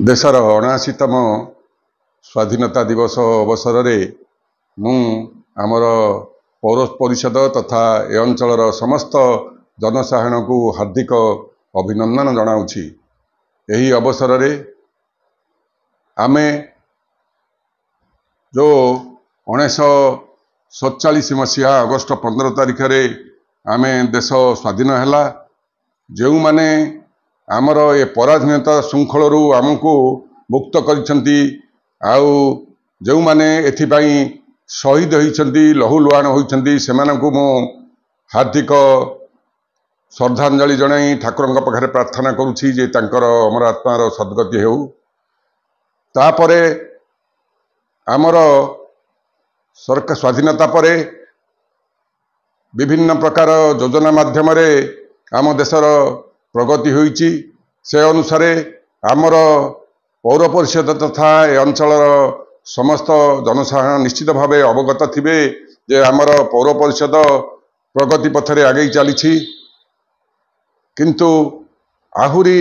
देशर 79तम स्वाधीनता दिवस अवसर में मु आमर पौर परिषद तथा ए अंचल समस्त जनसाधारण को हार्दिक अभिनंदन जनाऊँगी। यही अवसर में आमे जो 1947 मसीहा अगस्ट 15 तारिख रे आमे देश स्वाधीन है, जो माने आमर ए पराधीनता श्रृंखल आमको मुक्त करिसेंती आउ जो माने एथिपाई शहीद होइछंती लहुलुहाण होइछंती सेमानकु मो हार्दिक श्रद्धांजलि जणाई ठाकुरंक पाखरे प्रार्थना करुछि जे तांकर अमर आत्मार सद्गति हेउ। तापरे आमर सरकार स्वाधीनता परे विभिन्न प्रकार योजना माध्यम रे आम देशर प्रगति होइछि। से अनुसार आमर पौर परिषद तथा ए अंचल समस्त जनसाधारण निश्चित भाव अवगत थिबे जे आमर पौर परिषद प्रगति पथरे आगे चली, किंतु आहुरी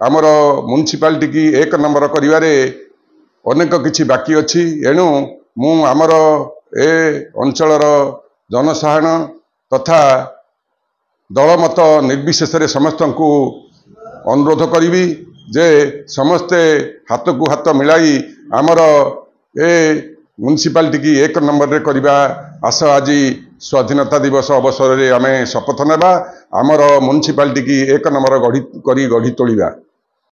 आमर म्युनिसिपालिटी की 1 नंबर करिवारे अनेक किछि बाकी अछि। एणु मु आमर ए अंचलर जनसाधारण तथा दलमत निर्विशेष समस्त को अनुरोध करी जे समस्ते हाथ को हाथ मिलाई आमर ए म्युनिसिपालिटी की 1 नंबर रे करिबा आशा आज स्वाधीनता दिवस अवसर में आमे शपथ नेबा आमर म्युनिसिपालिटी की 1 नंबर गढ़ी तोलिबा।